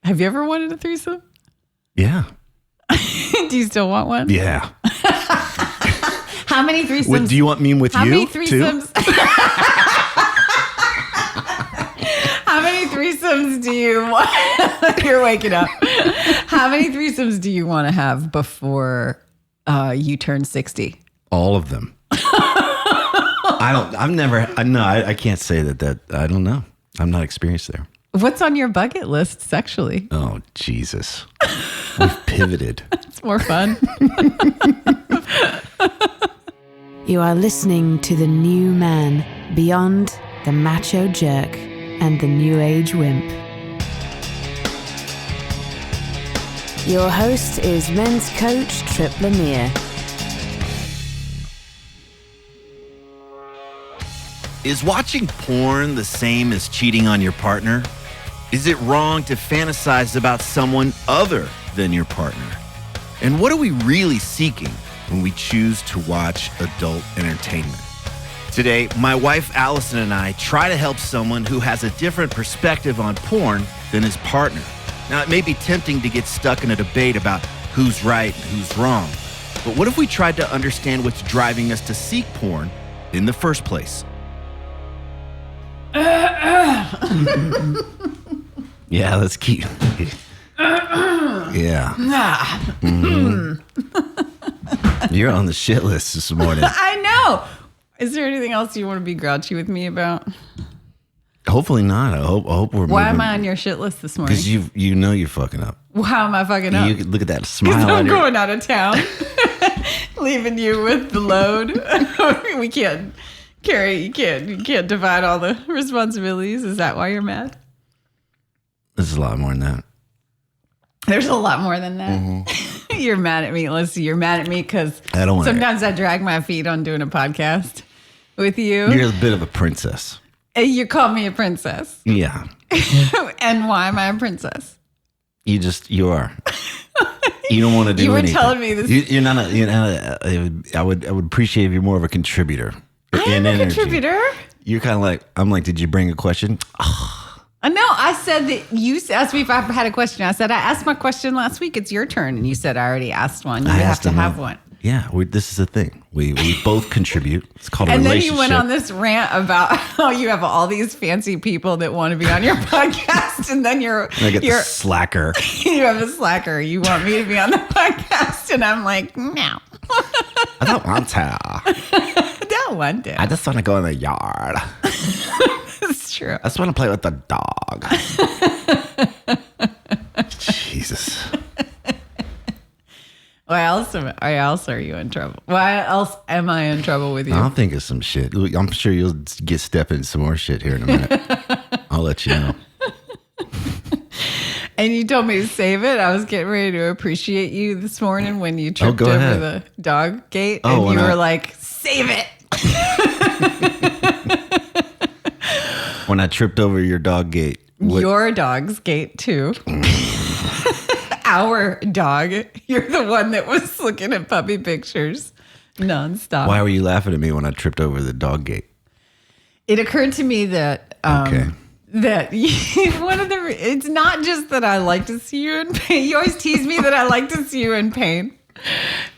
Have you ever wanted a threesome? Yeah. Do you still want one? Yeah. How many threesomes? Do you want me with how you many threesomes? too? How many threesomes do you want? You're waking up. How many threesomes do you want to have before you turn 60? All of them. I can't say that I don't know. I'm not experienced there. What's on your bucket list sexually? Oh, Jesus. We've pivoted. It's more fun. You are listening to the new man beyond the Macho Jerk and the New Age Wimp. Your host is men's coach Tripp Lanier. Is watching porn the same as cheating on your partner? Is it wrong to fantasize about someone other than your partner? And what are we really seeking when we choose to watch adult entertainment? Today, my wife Alyson and I try to help someone who has a different perspective on porn than his partner. Now, it may be tempting to get stuck in a debate about who's right and who's wrong, but what if we tried to understand what's driving us to seek porn in the first place? Yeah, let's keep. Yeah. Mm-hmm. You're on the shit list this morning. I know. Is there anything else you want to be grouchy with me about? Hopefully not. I hope we're. Why am I on your shit list this morning? Because you know you're fucking up. How am I fucking up? You look at that smile. I'm going out of town, leaving you with the load. We can't carry. You can't divide all the responsibilities. Is that why you're mad? There's a lot more than that. There's a lot more than that. Mm-hmm. You're mad at me. Listen, you're mad at me because sometimes I drag my feet on doing a podcast with you. You're a bit of a princess. And you call me a princess. Yeah. And why am I a princess? You are. You don't want to do anything. You were telling me this. You're not I would appreciate if you're more of a contributor. I am a contributor. You're kind of like, I'm like, did you bring a question? No, I said that you asked me if I had a question. I said, I asked my question last week. It's your turn. And you said, I already asked one. You have to have one. Yeah, this is the thing. We both contribute. It's called a relationship. And then you went on this rant about how you have all these fancy people that want to be on your podcast. And then you're the slacker. You have a slacker. You want me to be on the podcast. And I'm like, no. I don't want to. I don't want to. I just want to go in the yard. It's true. I just want to play with the dog. Jesus. Why else are you in trouble? Why else am I in trouble with you? I'll think of some shit. I'm sure you'll get step in some more shit here in a minute. I'll let you know. And you told me to save it. I was getting ready to appreciate you this morning when you tripped over the dog gate. And you were like, save it. When I tripped over your dog gate. Your dog's gate, too. Our dog. You're the one that was looking at puppy pictures nonstop. Why were you laughing at me when I tripped over the dog gate? It occurred to me that that it's not just that I like to see you in pain. You always tease me that I like to see you in pain.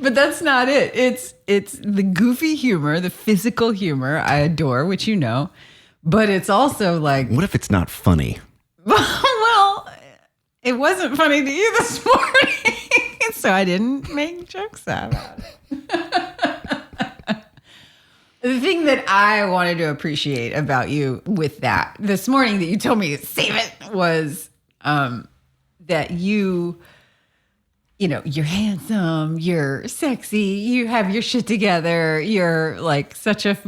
But that's not it. It's the goofy humor, the physical humor I adore, which you know. But it's also like, what if it's not funny? Well, it wasn't funny to you this morning, so I didn't make jokes about it. The thing that I wanted to appreciate about you with that this morning that you told me to save it was that you're handsome, you're sexy, you have your shit together, you're like such a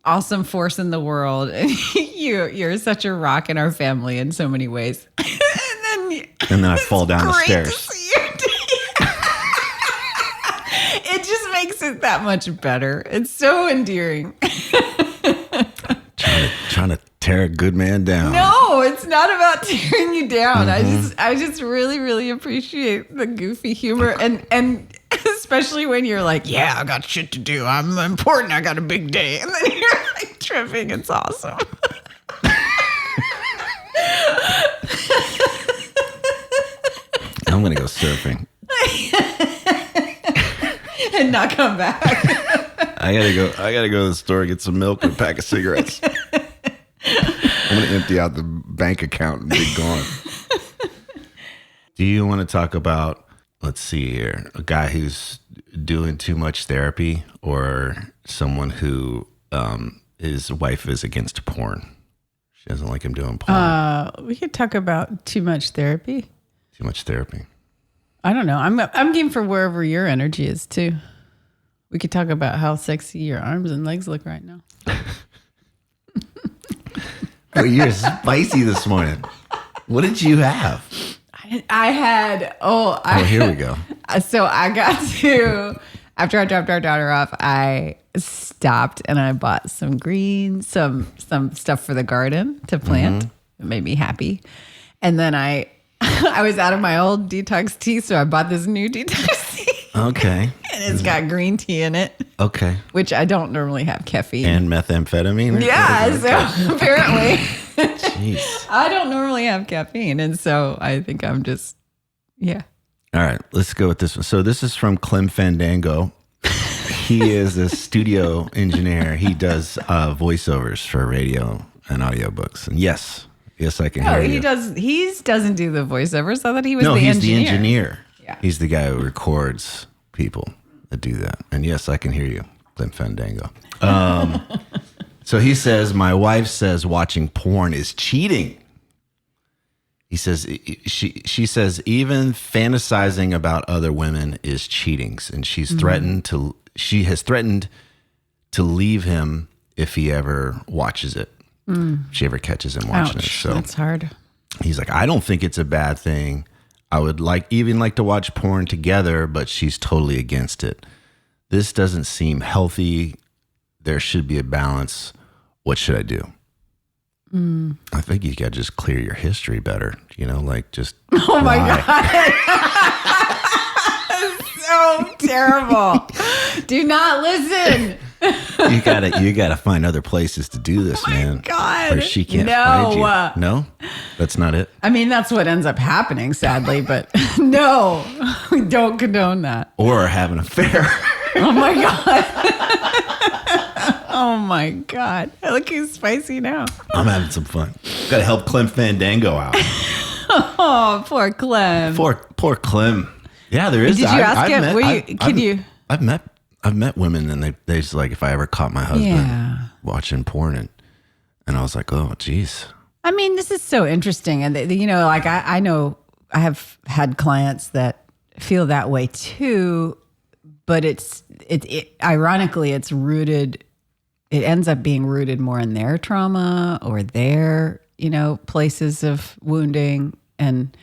awesome force in the world, and you're such a rock in our family in so many ways. And then I fall down the stairs. It just makes it that much better. It's so endearing. Trying to tear a good man down. No, it's not about tearing you down. Mm-hmm. I just really, really appreciate the goofy humor and especially when you're like, yeah, I got shit to do. I'm important. I got a big day. And then you're like tripping. It's awesome. I'm going to go surfing. And not come back. I gotta go to the store, get some milk and a pack of cigarettes. I'm going to empty out the bank account and be gone. Do you want to talk about, let's see here, a guy who's doing too much therapy or someone who his wife is against porn? She doesn't like him doing porn. We could talk about too much therapy. Too much therapy. I don't know. I'm game for wherever your energy is too. We could talk about how sexy your arms and legs look right now. Oh, you're spicy this morning. What did you have? I had, Here we go. So I got to, after I dropped our daughter off, I stopped and I bought some greens, some stuff for the garden to plant. It made me happy. And then I was out of my old detox tea, so I bought this new detox tea. Okay. And it's got green tea in it. Okay. Which I don't normally have caffeine. And methamphetamine? Yeah, so apparently. Jeez. I don't normally have caffeine. And so I think I'm just, yeah. All right, let's go with this one. So this is from Clem Fandango. He is a studio engineer. He does voiceovers for radio and audiobooks. And yes, I can hear you. He doesn't do the voiceovers. I thought he was No, the he's engineer. the engineer. Yeah. He's the guy who records people that do that. And yes, I can hear you, Clem Fandango. So he says, my wife says watching porn is cheating. He says, she says, even fantasizing about other women is cheating. And she has threatened to leave him if he ever watches it. If she ever catches him watching it. So that's hard. He's like, I don't think it's a bad thing. I would like to watch porn together, but she's totally against it. This doesn't seem healthy. There should be a balance. What should I do? I think you got to just clear your history better. Just Oh my God. So terrible. Do not listen. You gotta find other places to do this, man. God. Where she can't find you. No, that's not it. I mean, that's what ends up happening, sadly, but no, we don't condone that. Or have an affair. Oh my God. Oh my God. Look, he's spicy now. I'm having some fun. Got to help Clem Fandango out. Oh, poor Clem. Poor Clem. Yeah, there is. Did you ask him? I've met women and they just like, if I ever caught my husband watching porn and I was like, oh, geez. I mean, this is so interesting. And, I know I have had clients that feel that way too, but it ironically, it's rooted, it ends up being rooted more in their trauma or their, places of wounding. And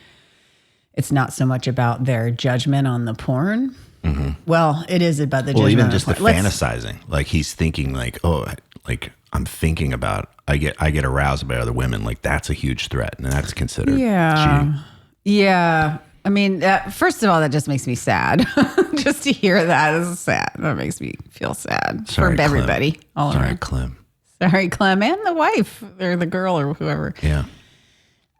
it's not so much about their judgment on the porn. Mm-hmm. Well, it is about the judgment. Well, even on just the porn. fantasizing, like he's thinking like, oh, like I'm thinking about, I get aroused by other women. Like that's a huge threat, and that's considered cheating. Yeah. I mean, first of all, that just makes me sad. Just to hear that is sad. That makes me feel sad for everybody. All Sorry, around. Clem. Sorry, Clem, and the wife or the girl or whoever. Yeah.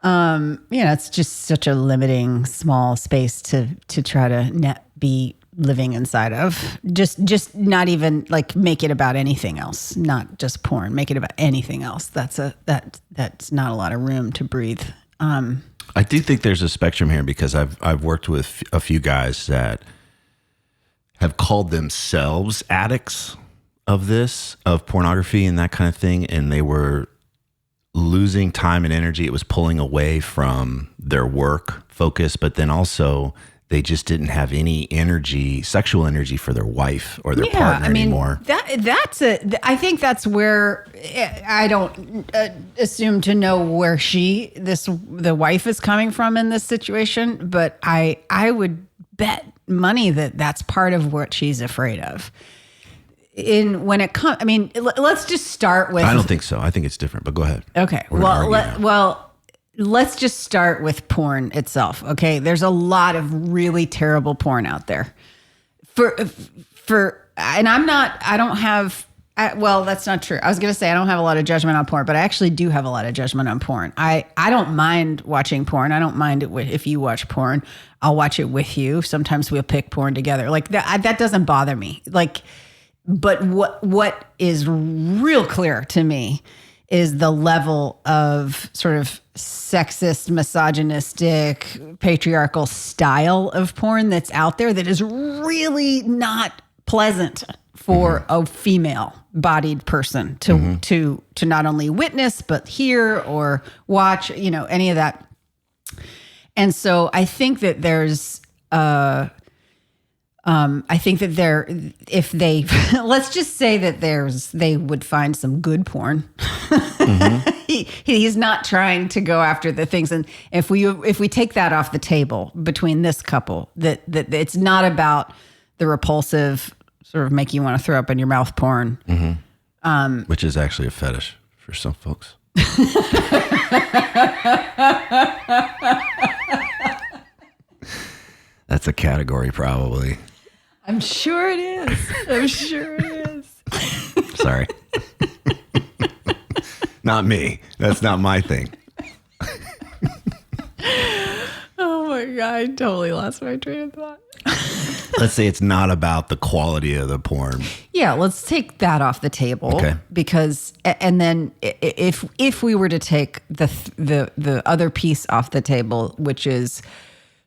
It's just such a limiting small space to try to be living inside of. Just not even like make it about anything else, not just porn. Make it about anything else. That's not a lot of room to breathe. I do think there's a spectrum here because I've worked with a few guys that have called themselves addicts of pornography and that kind of thing, and they were losing time and energy. It was pulling away from their work focus, but then also they just didn't have any energy, sexual energy for their wife or their partner anymore. I think that's where I don't assume to know where the wife is coming from in this situation, but I would bet money that that's part of what she's afraid of. Let's just start with. I don't think so. I think it's different, but go ahead. Okay. Let's just start with porn itself. Okay. There's a lot of really terrible porn out there. I don't have Well, that's not true. I was going to say I don't have a lot of judgment on porn, but I actually do have a lot of judgment on porn. I don't mind watching porn. I don't mind it if you watch porn. I'll watch it with you. Sometimes we'll pick porn together. Like that doesn't bother me. Like, but what is real clear to me is the level of sort of sexist, misogynistic, patriarchal style of porn that's out there that is really not pleasant for a female-bodied person to not only witness but hear or watch, any of that. And so I think that there's, I think that if they, let's just say that they would find some good porn. He's not trying to go after the things. And if we take that off the table between this couple, that it's not about the repulsive sort of make you want to throw up in your mouth porn. Which is actually a fetish for some folks. That's a category probably. I'm sure it is. Sorry. Not me. That's not my thing. Oh my God, I totally lost my train of thought. Let's say it's not about the quality of the porn. Yeah, let's take that off the table. Okay. Because, and then if we were to take the other piece off the table, which is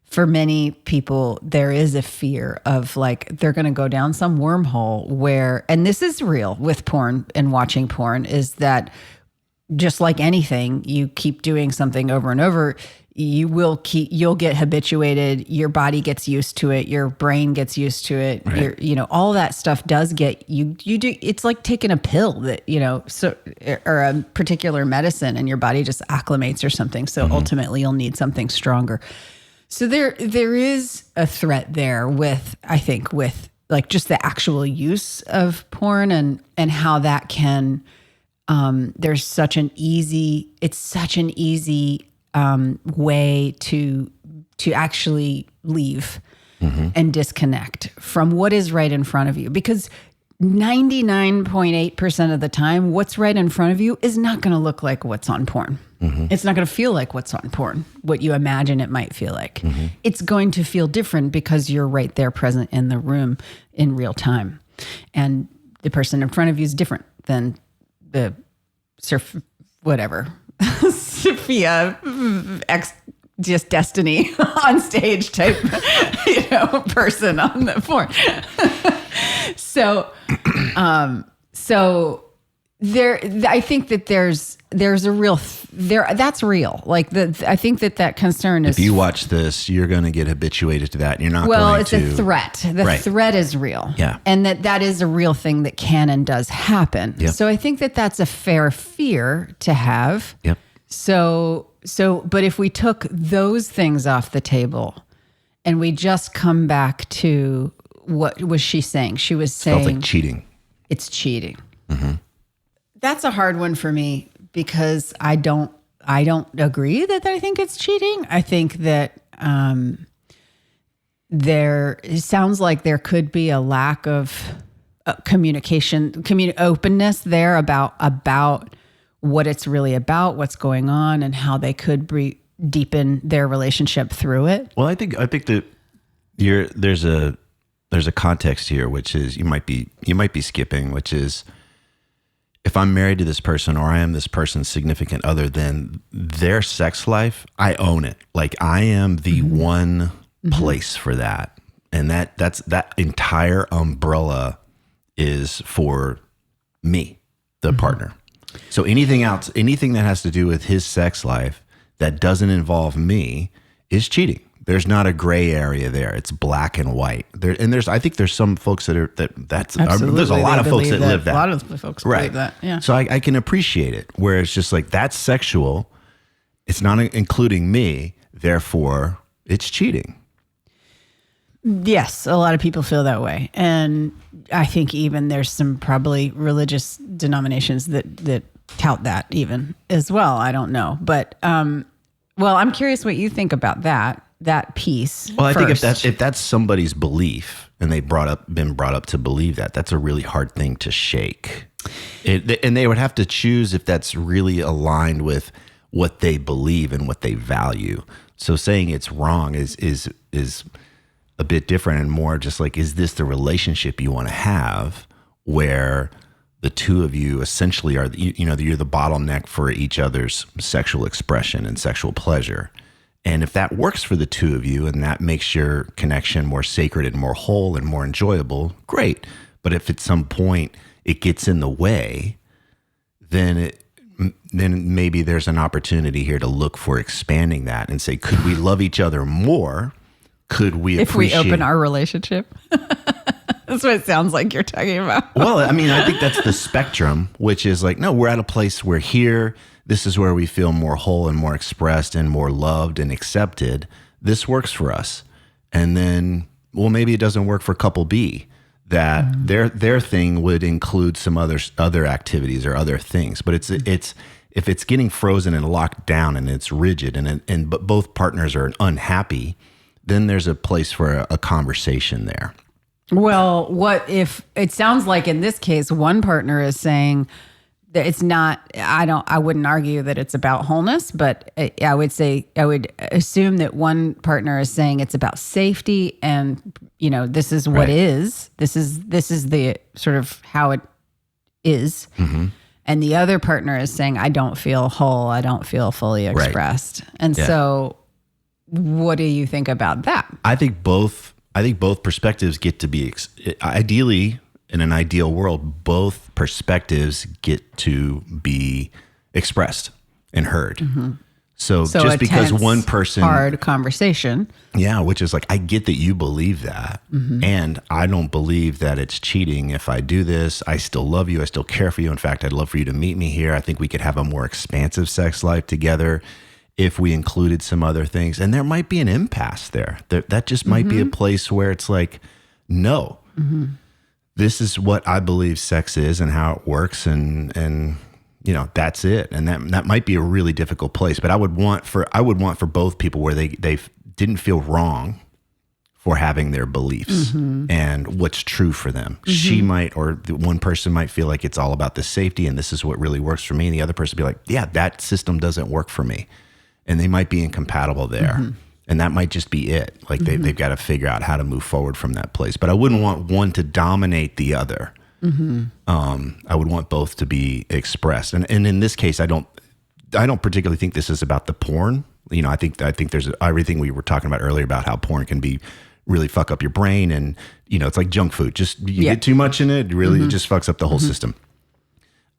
for many people, there is a fear of like, they're going to go down some wormhole where, and this is real with porn and watching porn, is that just like anything, you keep doing something over and over, you'll get habituated, your body gets used to it, your brain gets used to it, right. All that stuff does get you do. It's like taking a pill that, or a particular medicine, and your body just acclimates or something. So ultimately you'll need something stronger. So there is a threat there with like just the actual use of porn and how that can, there's such an easy way to actually leave and disconnect from what is right in front of you, because 99.8% of the time, what's right in front of you is not going to look like what's on porn. It's not going to feel like what's on porn, what you imagine it might feel like. It's going to feel different because you're right there present in the room in real time. And the person in front of you is different than the Sophia just Destiny on stage type, person on the porn. So there, I think that there's a real that's real. Like I think that concern is. If you watch this, you're going to get habituated to that. And you're not. Well, it's a threat. The threat is real. Yeah, and that is a real thing that can and does happen. Yep. So I think that that's a fair fear to have. Yep. So, but if we took those things off the table, and we just come back to what was she saying? She was saying felt like cheating. It's cheating. That's a hard one for me because I don't agree that I think it's cheating. I think that it sounds like there could be a lack of communication, openness there about what it's really about, what's going on, and how they could deepen their relationship through it. Well, I think that there's a context here, which is you might be skipping, which is, if I'm married to this person or I am this person's significant other, then their sex life, I own it. Like I am the one place for that. And that entire umbrella is for me, the partner. So anything else, anything that has to do with his sex life that doesn't involve me is cheating. There's not a gray area there. It's black and white. I think there's some folks that's Absolutely. There's a lot of folks that live that. A lot of folks believe that. Yeah. So I can appreciate it, where it's just like, that's sexual. It's not including me. Therefore, it's cheating. Yes, a lot of people feel that way. And I think even there's some probably religious denominations that tout that even as well. I don't know. But, I'm curious what you think about that piece. Well, I first. think if that's somebody's belief and they've been brought up to believe that, that's a really hard thing to shake. And they would have to choose if that's really aligned with what they believe and what they value. So saying it's wrong is a bit different and more just like, is this the relationship you want to have where the two of you essentially are, you're the bottleneck for each other's sexual expression and sexual pleasure. And if that works for the two of you and that makes your connection more sacred and more whole and more enjoyable, great. But if at some point it gets in the way, then maybe there's an opportunity here to look for expanding that and say, could we love each other more? Could we if we open our relationship? That's what it sounds like you're talking about. Well, I mean, I think that's the spectrum, which is like, no, we're at a place where here, this is where we feel more whole and more expressed and more loved and accepted. This works for us. And then, well, maybe it doesn't work for couple B, that their thing would include some other activities or other things. But it's if it's getting frozen and locked down and it's rigid but both partners are unhappy, then there's a place for a conversation there. Well, what if it sounds like in this case, one partner is saying that it's not, I wouldn't argue that it's about wholeness, but I would assume that one partner is saying it's about safety and, this is what is, this is the sort of how it is. Mm-hmm. And the other partner is saying, I don't feel whole. I don't feel fully expressed. Right. And so what do you think about that? I think both perspectives get to be, ideally, in an ideal world, both perspectives get to be expressed and heard. Mm-hmm. So just because one person... hard conversation. Yeah, which is like, I get that you believe that. Mm-hmm. And I don't believe that it's cheating if I do this. I still love you. I still care for you. In fact, I'd love for you to meet me here. I think we could have a more expansive sex life together if we included some other things. And there might be an impasse there. That just might be a place where it's like, no, this is what I believe sex is and how it works. And that's it. And that might be a really difficult place, but I would want for both people where they didn't feel wrong for having their beliefs and what's true for them. She might, or the one person might feel like it's all about the safety and this is what really works for me. And the other person be like, yeah, that system doesn't work for me. And they might be incompatible there. And that might just be it. Like they've got to figure out how to move forward from that place. But I wouldn't want one to dominate the other. I would want both to be expressed. And in this case, I don't particularly think this is about the porn. I think there's everything we were talking about earlier about how porn can be really fuck up your brain. And, it's like junk food. Just you get too much in it, really it just fucks up the whole system.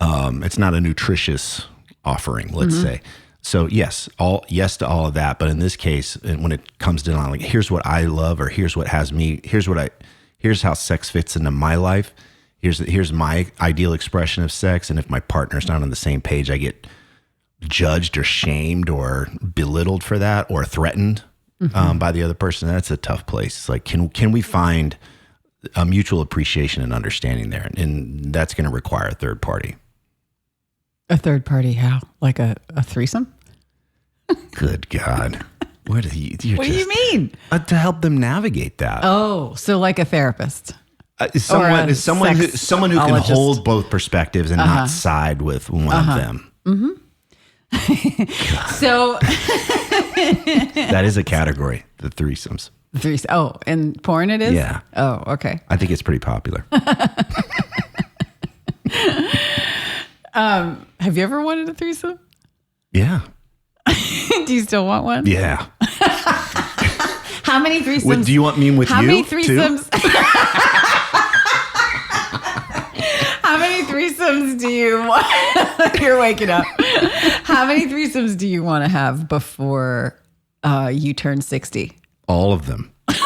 It's not a nutritious offering, let's say. So yes to all of that. But in this case, when it comes down, like, here's what I love, or here's what has me, here's how sex fits into my life. Here's my ideal expression of sex. And if my partner's not on the same page, I get judged or shamed or belittled for that or threatened by the other person. That's a tough place. It's like, can we find a mutual appreciation and understanding there? And that's going to require a third party. A third party how? Like a threesome? Good God. What do you mean? To help them navigate that. Oh, so like a therapist. Someone who can hold both perspectives and not side with one of them. So that is a category, the threesomes. Oh, in porn it is? Yeah. Oh, okay. I think it's pretty popular. Have you ever wanted a threesome? Yeah. Do you still want one? Yeah. How many threesomes? Do you want me with How you? Many threesomes? How many threesomes do you want? You're waking up. How many threesomes do you want to have before you turn 60? All of them. I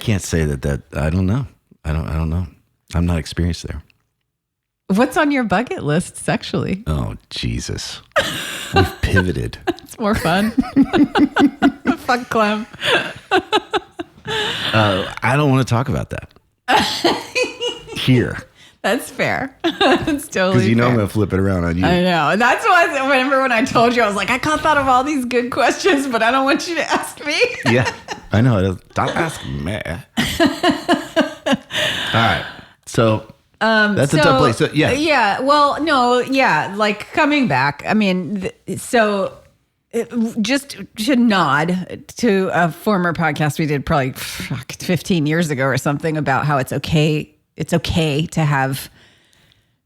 can't say that I don't know. I don't know. I'm not experienced there. What's on your bucket list sexually? Oh, Jesus. We've pivoted. It's more fun. Fuck Clem. I don't want to talk about that. Here. That's fair. That's totally because fair. I'm going to flip it around on you. I know. And that's why I remember when I told you, I was like, I thought of all these good questions, but I don't want you to ask me. Yeah, I know. Stop asking me. All right. So that's a tough place. So, yeah. Yeah. Well, no. Yeah. Like coming back. I mean, just to nod to a former podcast we did probably 15 years ago or something about how it's okay. It's okay to have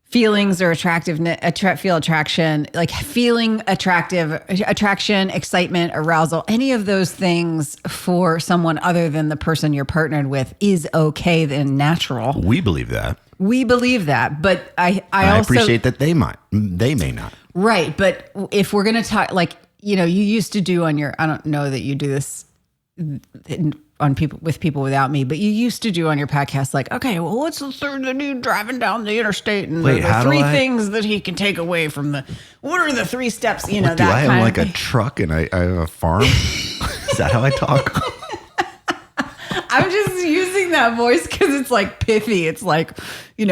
feelings or feel attraction, like feeling attraction, excitement, arousal, any of those things for someone other than the person you're partnered with is okay and natural. We believe that. But I also appreciate that they may not. Right. But if we're going to talk, like, you used to do on I don't know that you do this with people without me, but you used to do on your podcast, like, okay, well, what's the third that dude driving down the interstate and the three things that he can take away from what are the 3 steps, do I have like a truck and I have a farm? Is that how I talk? I'm just using that voice because it's like pithy. It's like, heal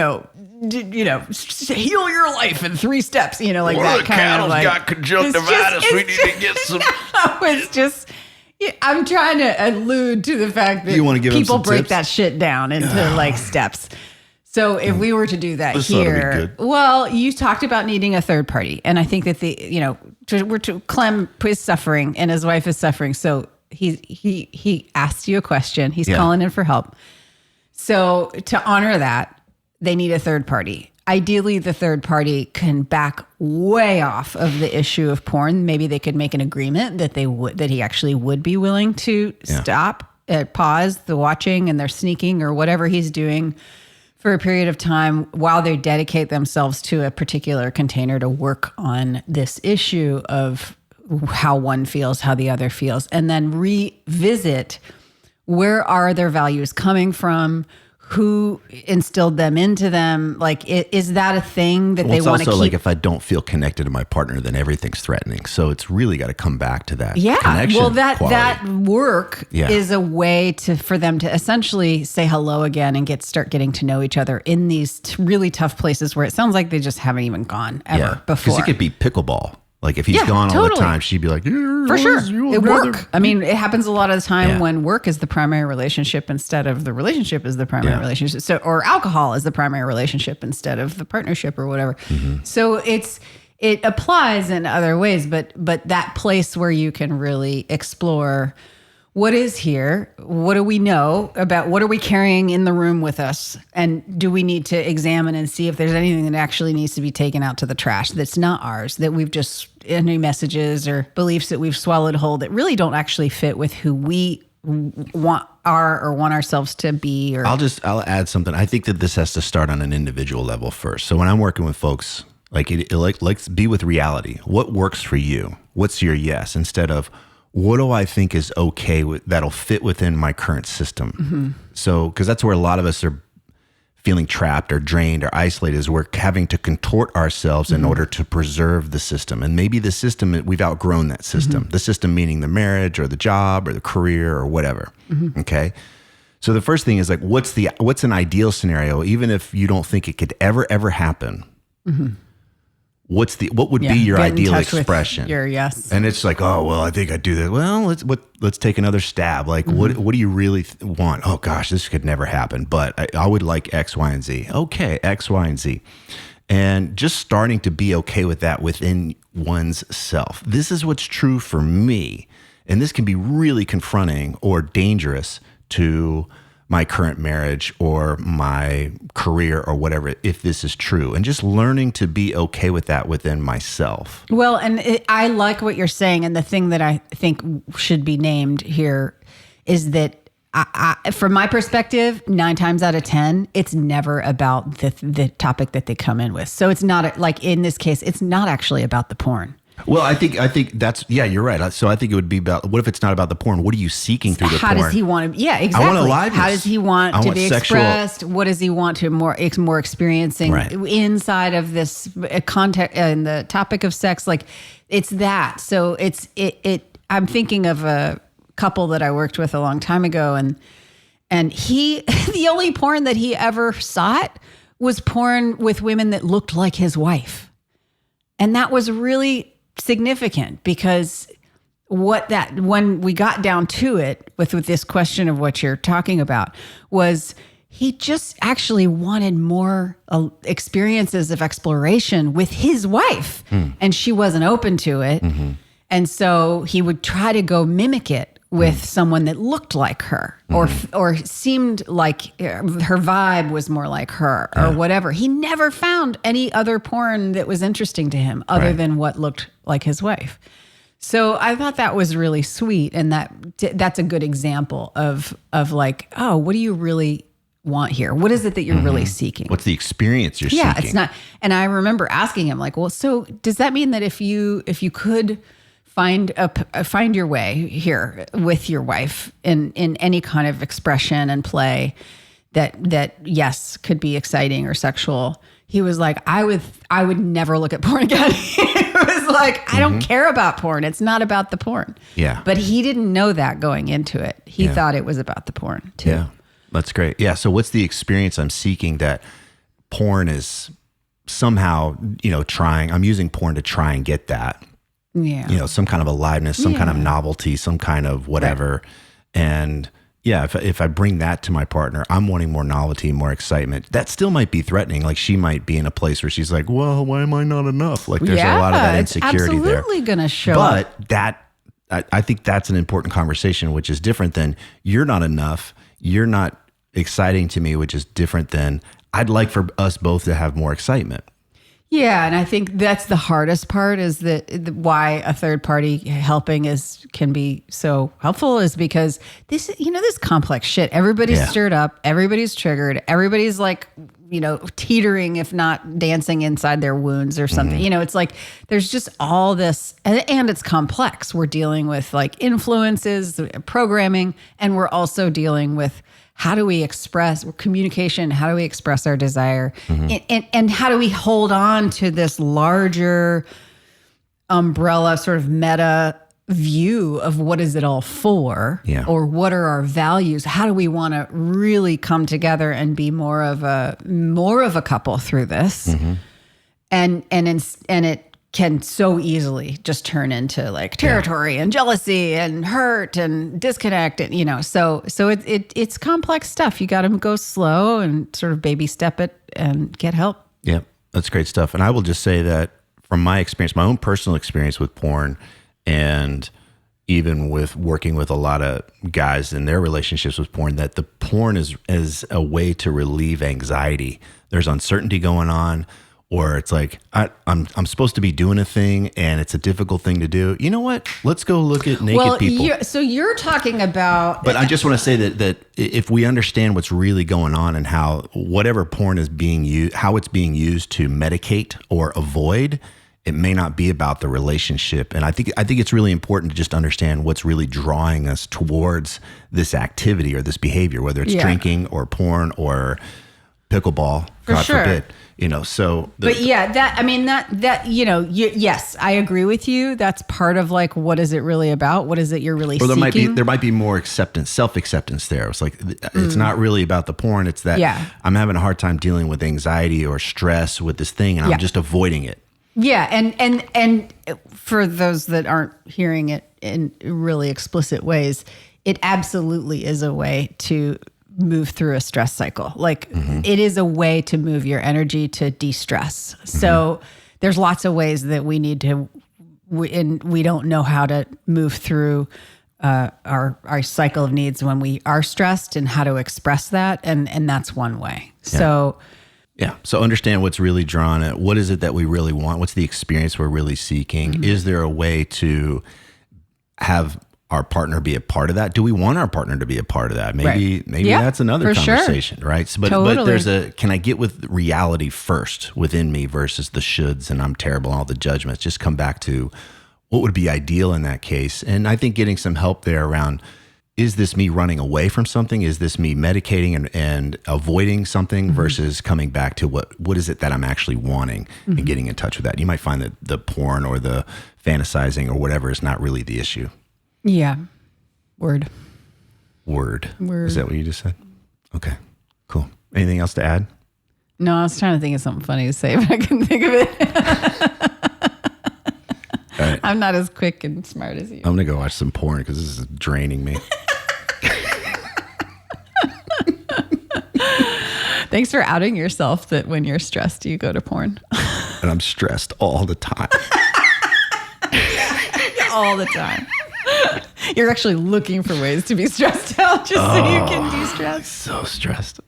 your life in 3 steps, like that kind of like. Got conjunctivitis. We need to get some. No, it's just. I'm trying to allude to the fact that you want to give people some break tips? that shit down into like steps. So if we were to do that here, well, you talked about needing a third party. And I think that Clem is suffering and his wife is suffering. So he asked you a question. He's calling in for help. So to honor that, they need a third party. Ideally, the third party can back way off of the issue of porn. Maybe they could make an agreement that he actually would be willing to stop, pause the watching and their sneaking or whatever he's doing for a period of time while they dedicate themselves to a particular container to work on this issue of how one feels, how the other feels, and then revisit where are their values coming from, who instilled them into them. Like, is that a thing that they want to keep? Also, like, if I don't feel connected to my partner, then everything's threatening. So it's really got to come back to that connection. Well, that work is a way for them to essentially say hello again and start getting to know each other in these really tough places where it sounds like they just haven't even gone ever before. Because it could be pickleball. Like, if he's gone all the time, she'd be like, for sure. It work. I mean, it happens a lot of the time when work is the primary relationship instead of the relationship is the primary relationship. So, or alcohol is the primary relationship instead of the partnership or whatever. Mm-hmm. So it applies in other ways, but that place where you can really explore what is here, what do we know about, what are we carrying in the room with us? And do we need to examine and see if there's anything that actually needs to be taken out to the trash that's not ours, that we've just, any messages or beliefs that we've swallowed whole that really don't actually fit with who we want ourselves to be? Or I'll add something. I think that this has to start on an individual level first. So when I'm working with folks, let's be with reality. What works for you? What's your yes? Instead of, what do I think is okay that'll fit within my current system? Mm-hmm. So, because that's where a lot of us are feeling trapped or drained or isolated, is we're having to contort ourselves in order to preserve the system. And maybe the system, we've outgrown that system. Mm-hmm. The system meaning the marriage or the job or the career or whatever. Mm-hmm. Okay. So the first thing is like, what's an ideal scenario, even if you don't think it could ever happen? Mm-hmm. What would be your ideal expression? Your yes. And it's like, oh, well, I think I'd do that. Well, let's take another stab. Like, what do you really want? Oh gosh, this could never happen, but I would like X, Y, and Z. Okay, X, Y, and Z. And just starting to be okay with that within one's self. This is what's true for me. And this can be really confronting or dangerous to my current marriage or my career or whatever, if this is true, and just learning to be okay with that within myself. Well, and I like what you're saying. And the thing that I think should be named here is that from my perspective, 9 times out of 10, it's never about the topic that they come in with. So it's not like in this case, it's not actually about the porn. Well, I think that's, you're right. So I think it would be about, what if it's not about the porn? What are you seeking through the porn? How does he want to, exactly. I want aliveness. How does he want to be expressed? What does he want to more experiencing inside of this context and the topic of sex? Like, it's that. So I'm thinking of a couple that I worked with a long time ago, and he, the only porn that he ever sought was porn with women that looked like his wife. And that was really significant, because when we got down to it with this question of what you're talking about, was he just actually wanted more experiences of exploration with his wife, and she wasn't open to it. And so he would try to go mimic it with someone that looked like her or seemed like her vibe was more like her or whatever. He never found any other porn that was interesting to him other than what looked like his wife. So I thought that was really sweet. And that's a good example of like, oh, what do you really want here? What is it that you're really seeking? What's the experience you're seeking? Yeah, it's not. And I remember asking him like, well, so does that mean that if you could find your way here with your wife in any kind of expression and play that yes, could be exciting or sexual? He was like, I would never look at porn again. It was like, I don't care about porn. It's not about the porn. Yeah. But he didn't know that going into it. He thought it was about the porn too. Yeah. That's great. Yeah. So what's the experience I'm seeking that porn is somehow, I'm using porn to try and get that, some kind of aliveness, some kind of novelty, some kind of whatever. Right. And yeah, if I bring that to my partner, I'm wanting more novelty, more excitement. That still might be threatening. Like she might be in a place where she's like, well, why am I not enough? Like there's a lot of that insecurity there. It's absolutely going to show up. But I think that's an important conversation, which is different than you're not enough. You're not exciting to me, which is different than I'd like for us both to have more excitement. Yeah, and I think that's the hardest part is that why a third party helping can be so helpful is because this complex shit. Everybody's stirred up, everybody's triggered, everybody's like, teetering, if not dancing inside their wounds or something. It's like there's just all this, and it's complex. We're dealing with like influences, programming, and we're also dealing with how do we express communication? How do we express our desire? And how do we hold on to this larger umbrella sort of meta view of what is it all for? Yeah. Or what are our values? How do we want to really come together and be more of a couple through this? And it can so easily just turn into like territory and jealousy and hurt and disconnect and so it's complex stuff. You got to go slow and sort of baby step it and get help. Yeah, that's great stuff. And I will just say that from my experience, my own personal experience with porn, and even with working with a lot of guys in their relationships with porn, that the porn is a way to relieve anxiety. There's uncertainty going on. Or it's like, I'm supposed to be doing a thing and it's a difficult thing to do. You know what? Let's go look at naked people. So you're talking about... But I just want to say that if we understand what's really going on and how whatever porn is being used, how it's being used to medicate or avoid, it may not be about the relationship. And I think it's really important to just understand what's really drawing us towards this activity or this behavior, whether it's drinking or porn or pickleball, God forbid. Yes, I agree with you. That's part of like, what is it really about? What is it you're really seeking? There might be more self-acceptance there. It's like, it's not really about the porn. It's that I'm having a hard time dealing with anxiety or stress with this thing and I'm just avoiding it. Yeah. And for those that aren't hearing it in really explicit ways, it absolutely is a way to move through a stress cycle. Like it is a way to move your energy to de-stress. So there's lots of ways that we need to, we don't know how to move through our cycle of needs when we are stressed and how to express that. And that's one way. So understand what's really drawn at. What is it that we really want? What's the experience we're really seeking? Is there a way to have our partner be a part of that? Do we want our partner to be a part of that? Maybe that's another conversation, right? So, but there's can I get with reality first within me versus the shoulds and I'm terrible and all the judgments? Just come back to what would be ideal in that case. And I think getting some help there around, is this me running away from something? Is this me medicating and avoiding something versus coming back to what is it that I'm actually wanting and getting in touch with that? You might find that the porn or the fantasizing or whatever is not really the issue. Yeah. Word. Is that what you just said? Okay, cool. Anything else to add? No, I was trying to think of something funny to say, but I couldn't think of it. All right. I'm not as quick and smart as you. I'm going to go watch some porn because this is draining me. Thanks for outing yourself that when you're stressed, you go to porn. And I'm stressed all the time. All the time. You're actually looking for ways to be stressed out just so you can de-stress. So stressed.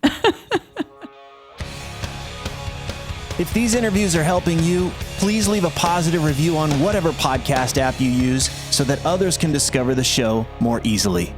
If these interviews are helping you, please leave a positive review on whatever podcast app you use so that others can discover the show more easily.